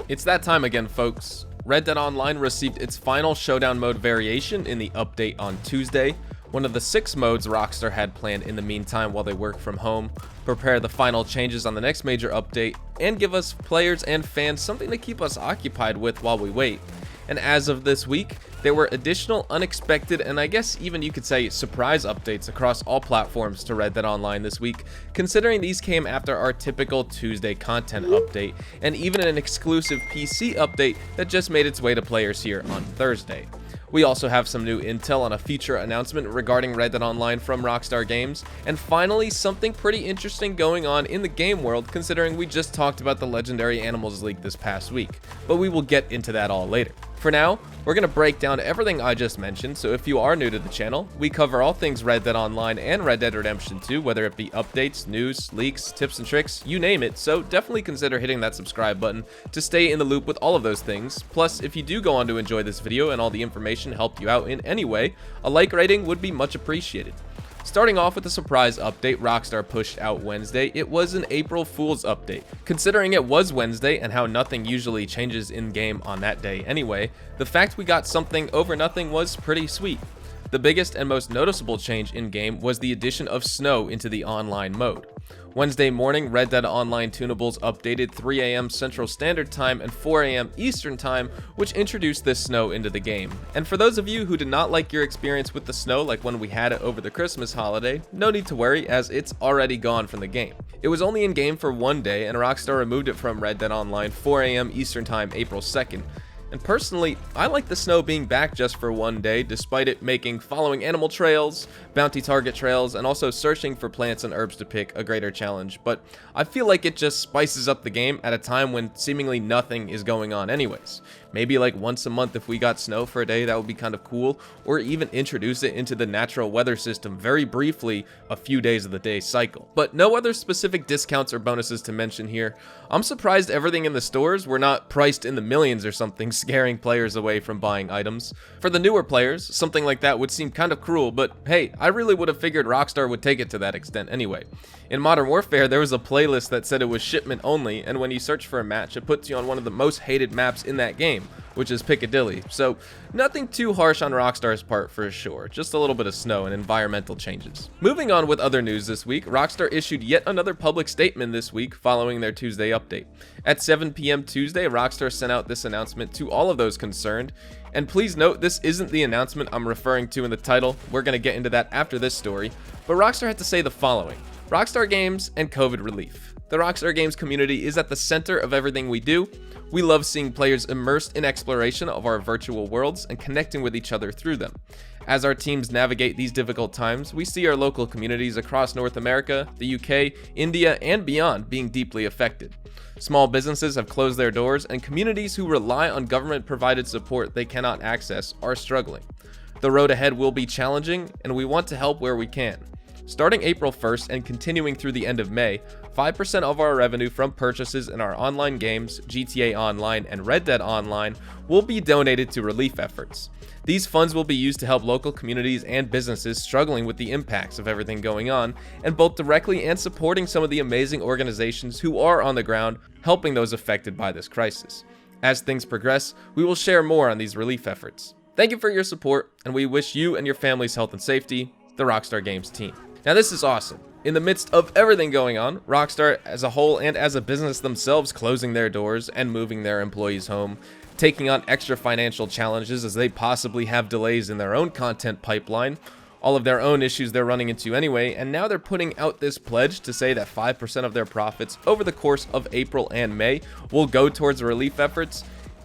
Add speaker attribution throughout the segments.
Speaker 1: It's that time again, folks. Red Dead Online received its final showdown mode variation in the update on Tuesday, one of the 6 modes Rockstar had planned in the meantime while they work from home, prepare the final changes on the next major update, and give us players and fans something to keep us occupied with while we wait. And as of this week, there were additional unexpected and I guess even you could say surprise updates across all platforms to Red Dead Online this week, considering these came after our typical Tuesday content update, and even an exclusive PC update that just made its way to players here on Thursday. We also have some new intel on a future announcement regarding Red Dead Online from Rockstar Games, and finally something pretty interesting going on in the game world considering we just talked about the legendary Animals League this past week, but we will get into that all later. For now, we're going to break down everything I just mentioned, so if you are new to the channel, we cover all things Red Dead Online and Red Dead Redemption 2, whether it be updates, news, leaks, tips and tricks, you name it, so definitely consider hitting that subscribe button to stay in the loop with all of those things. Plus, if you do go on to enjoy this video and all the information helped you out in any way, a like rating would be much appreciated. Starting off with a surprise update Rockstar pushed out Wednesday, it was an April Fool's update. Considering it was Wednesday and how nothing usually changes in-game on that day anyway, the fact we got something over nothing was pretty sweet. The biggest and most noticeable change in-game was the addition of snow into the online mode. Wednesday morning, Red Dead Online tunables updated 3 AM Central Standard Time and 4 AM Eastern Time, which introduced this snow into the game. And for those of you who did not like your experience with the snow like when we had it over the Christmas holiday, no need to worry as it's already gone from the game. It was only in game for one day and Rockstar removed it from Red Dead Online 4 AM Eastern Time April 2nd. And personally, I like the snow being back just for one day, despite it making following animal trails, bounty target trails, and also searching for plants and herbs to pick a greater challenge, but I feel like it just spices up the game at a time when seemingly nothing is going on anyways. Maybe like once a month if we got snow for a day, that would be kind of cool, or even introduce it into the natural weather system very briefly a few days of the day cycle. But no other specific discounts or bonuses to mention here. I'm surprised everything in the stores were not priced in the millions or something, scaring players away from buying items. For the newer players, something like that would seem kind of cruel, but hey, I really would have figured Rockstar would take it to that extent anyway. In Modern Warfare, there was a playlist that said it was shipment only, and when you search for a match, it puts you on one of the most hated maps in that game, which is Piccadilly. So nothing too harsh on Rockstar's part for sure, just a little bit of snow and environmental changes. Moving on with other news this week, Rockstar issued yet another public statement this week following their Tuesday update. At 7 PM Tuesday, Rockstar sent out this announcement to all of those concerned, and please note this isn't the announcement I'm referring to in the title, we're going to get into that after this story, but Rockstar had to say the following: Rockstar Games and COVID relief. The Rockstar Games community is at the center of everything we do. We love seeing players immersed in exploration of our virtual worlds and connecting with each other through them. As our teams navigate these difficult times, we see our local communities across North America, the UK, India, and beyond being deeply affected. Small businesses have closed their doors, and communities who rely on government-provided support they cannot access are struggling. The road ahead will be challenging, and we want to help where we can. Starting April 1st and continuing through the end of May, 5% of our revenue from purchases in our online games, GTA Online and Red Dead Online, will be donated to relief efforts. These funds will be used to help local communities and businesses struggling with the impacts of everything going on, and both directly and supporting some of the amazing organizations who are on the ground helping those affected by this crisis. As things progress, we will share more on these relief efforts. Thank you for your support, and we wish you and your family's health and safety, the Rockstar Games team. Now this is awesome. In the midst of everything going on, Rockstar as a whole and as a business themselves closing their doors and moving their employees home, taking on extra financial challenges as they possibly have delays in their own content pipeline, all of their own issues they're running into anyway, and now they're putting out this pledge to say that 5% of their profits over the course of April and May will go towards relief efforts.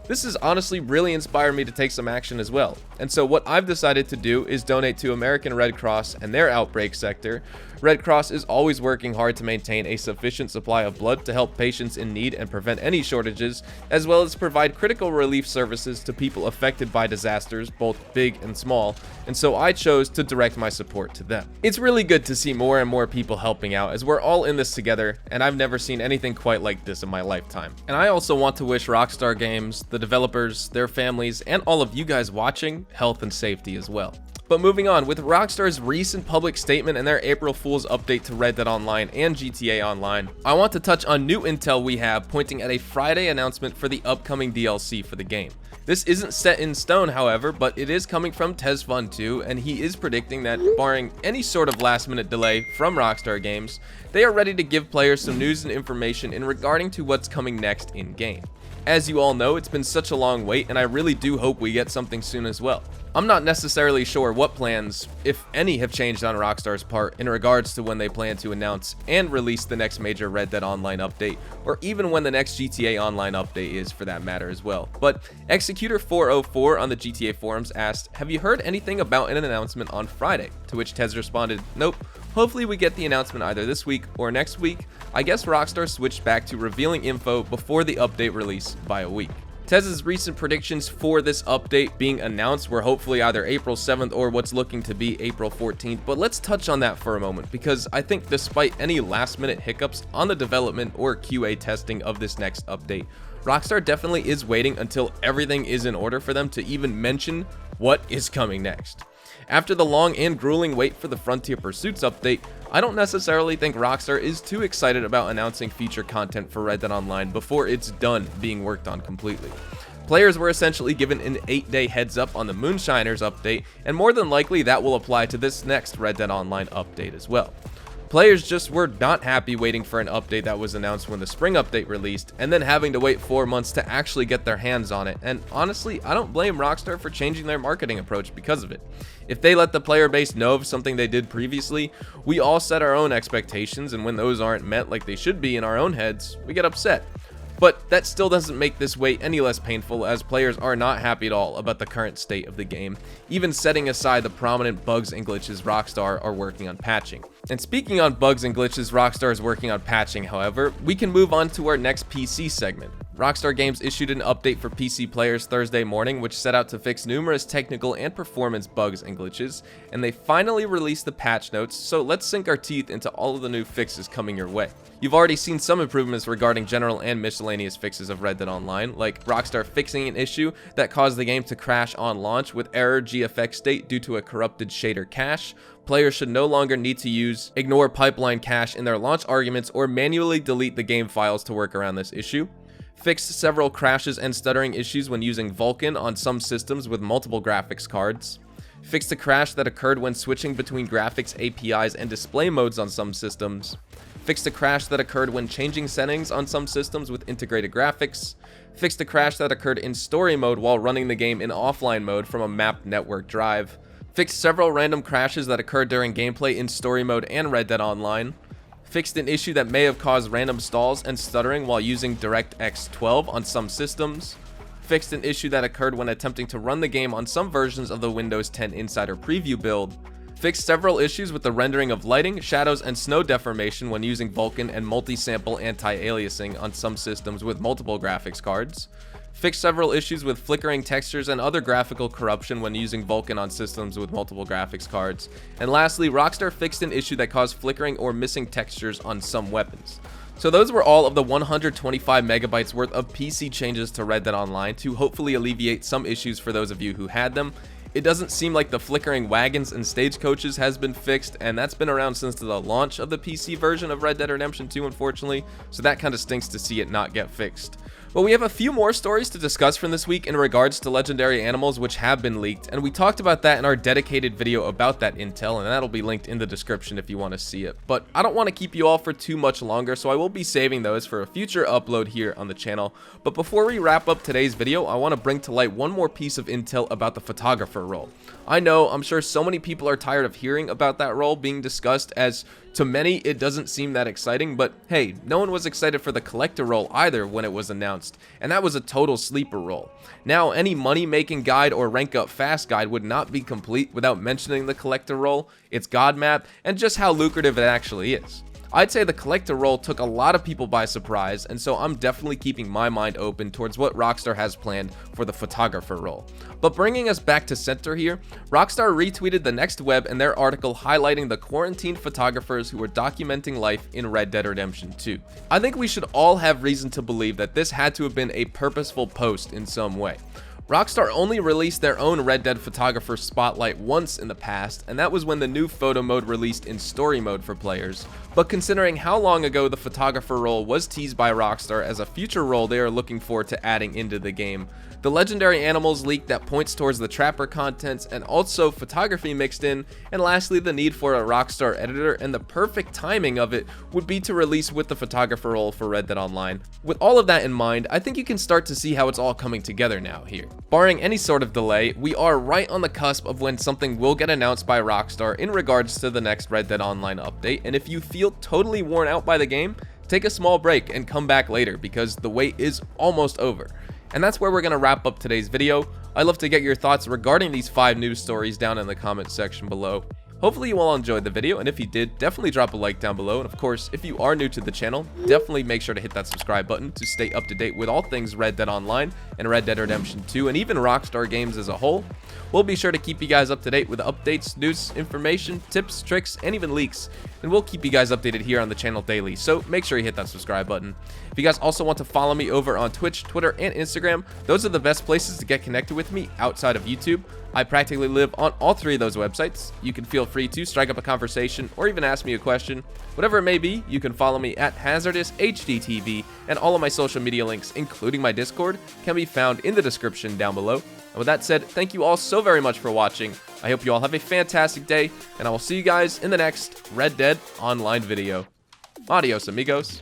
Speaker 1: This has honestly really inspired me to take some action as well. And so what I've decided to do is donate to American Red Cross and their outbreak sector. Red Cross is always working hard to maintain a sufficient supply of blood to help patients in need and prevent any shortages, as well as provide critical relief services to people affected by disasters, both big and small, and so I chose to direct my support to them. It's really good to see more and more people helping out as we're all in this together, and I've never seen anything quite like this in my lifetime. And I also want to wish Rockstar Games, the developers, their families, and all of you guys watching health and safety as well. But moving on, with Rockstar's recent public statement and their April Fool's update to Red Dead Online and GTA Online, I want to touch on new intel we have pointing at a Friday announcement for the upcoming DLC for the game. This isn't set in stone, however, but it is coming from TezFun2, and he is predicting that, barring any sort of last-minute delay from Rockstar Games, they are ready to give players some news and information in regarding to what's coming next in-game. As you all know, it's been such a long wait, and I really do hope we get something soon as well. I'm not necessarily sure what plans, if any, have changed on Rockstar's part in regards to when they plan to announce and release the next major Red Dead Online update, or even when the next GTA Online update is for that matter as well. But Executor404 on the GTA forums asked, "Have you heard anything about an announcement on Friday?" To which Tez responded, "Nope. Hopefully we get the announcement either this week or next week." I guess Rockstar switched back to revealing info before the update release by a week. Tez's recent predictions for this update being announced were hopefully either April 7th or what's looking to be April 14th, but let's touch on that for a moment, because I think despite any last minute hiccups on the development or QA testing of this next update, Rockstar definitely is waiting until everything is in order for them to even mention what is coming next. After the long and grueling wait for the Frontier Pursuits update, I don't necessarily think Rockstar is too excited about announcing feature content for Red Dead Online before it's done being worked on completely. Players were essentially given an 8-day heads up on the Moonshiners update, and more than likely that will apply to this next Red Dead Online update as well. Players just were not happy waiting for an update that was announced when the spring update released, and then having to wait 4 months to actually get their hands on it, and honestly, I don't blame Rockstar for changing their marketing approach because of it. If they let the player base know of something they did previously, we all set our own expectations, and when those aren't met like they should be in our own heads, we get upset. But that still doesn't make this wait any less painful, as players are not happy at all about the current state of the game, even setting aside the prominent bugs and glitches Rockstar are working on patching. And speaking on bugs and glitches Rockstar is working on patching, however, we can move on to our next PC segment. Rockstar Games issued an update for PC players Thursday morning, which set out to fix numerous technical and performance bugs and glitches, and they finally released the patch notes, so let's sink our teeth into all of the new fixes coming your way. You've already seen some improvements regarding general and miscellaneous fixes of Red Dead Online, like Rockstar fixing an issue that caused the game to crash on launch with error GFX state due to a corrupted shader cache. Players should no longer need to use ignore pipeline cache in their launch arguments or manually delete the game files to work around this issue. Fixed several crashes and stuttering issues when using Vulkan on some systems with multiple graphics cards. Fixed a crash that occurred when switching between graphics APIs and display modes on some systems. Fixed a crash that occurred when changing settings on some systems with integrated graphics. Fixed a crash that occurred in story mode while running the game in offline mode from a mapped network drive. Fixed several random crashes that occurred during gameplay in story mode and Red Dead Online. Fixed an issue that may have caused random stalls and stuttering while using DirectX 12 on some systems. Fixed an issue that occurred when attempting to run the game on some versions of the Windows 10 Insider Preview build. Fixed several issues with the rendering of lighting, shadows, and snow deformation when using Vulkan and multi-sample anti-aliasing on some systems with multiple graphics cards. Fixed several issues with flickering textures and other graphical corruption when using Vulkan on systems with multiple graphics cards. And lastly, Rockstar fixed an issue that caused flickering or missing textures on some weapons. So those were all of the 125 megabytes worth of PC changes to Red Dead Online to hopefully alleviate some issues for those of you who had them. It doesn't seem like the flickering wagons and stagecoaches has been fixed, and that's been around since the launch of the PC version of Red Dead Redemption 2, unfortunately, so that kind of stinks to see it not get fixed. But we have a few more stories to discuss from this week in regards to legendary animals which have been leaked, and we talked about that in our dedicated video about that intel, and that'll be linked in the description if you want to see it. But I don't want to keep you all for too much longer, so I will be saving those for a future upload here on the channel. But before we wrap up today's video, I want to bring to light one more piece of intel about the photographer role. I know, I'm sure so many people are tired of hearing about that role being discussed, as to many it doesn't seem that exciting, but hey, no one was excited for the collector role either when it was announced, and that was a total sleeper role. Now, any money making guide or rank up fast guide would not be complete without mentioning the collector role, its god map, and just how lucrative it actually is. I'd say the collector role took a lot of people by surprise, and so I'm definitely keeping my mind open towards what Rockstar has planned for the photographer role. But bringing us back to center here, Rockstar retweeted the Next Web and their article highlighting the quarantined photographers who were documenting life in Red Dead Redemption 2. I think we should all have reason to believe that this had to have been a purposeful post in some way. Rockstar only released their own Red Dead Photographer Spotlight once in the past, and that was when the new photo mode released in story mode for players. But considering how long ago the photographer role was teased by Rockstar as a future role they are looking forward to adding into the game, the legendary animals leak that points towards the Trapper contents and also photography mixed in, and lastly the need for a Rockstar editor, and the perfect timing of it would be to release with the photographer role for Red Dead Online. With all of that in mind, I think you can start to see how it's all coming together now here. Barring any sort of delay, we are right on the cusp of when something will get announced by Rockstar in regards to the next Red Dead Online update, and if you feel totally worn out by the game, take a small break and come back later because the wait is almost over. And that's where we're going to wrap up today's video. I'd love to get your thoughts regarding these 5 news stories down in the comment section below. Hopefully you all enjoyed the video, and if you did, definitely drop a like down below. And of course, if you are new to the channel, definitely make sure to hit that subscribe button to stay up to date with all things Red Dead Online and Red Dead Redemption 2 and even Rockstar games as a whole. We'll be sure to keep you guys up to date with updates, news, information, tips, tricks, and even leaks. And we'll keep you guys updated here on the channel daily, so make sure you hit that subscribe button. If you guys also want to follow me over on Twitch, Twitter, and Instagram, those are the best places to get connected with me outside of YouTube. I practically live on all 3 of those websites. You can feel free to strike up a conversation or even ask me a question. Whatever it may be, you can follow me at HazardousHDTV, and all of my social media links, including my Discord, can be found in the description down below. And with that said, thank you all so very much for watching. I hope you all have a fantastic day, and I will see you guys in the next Red Dead Online video. Adios, amigos.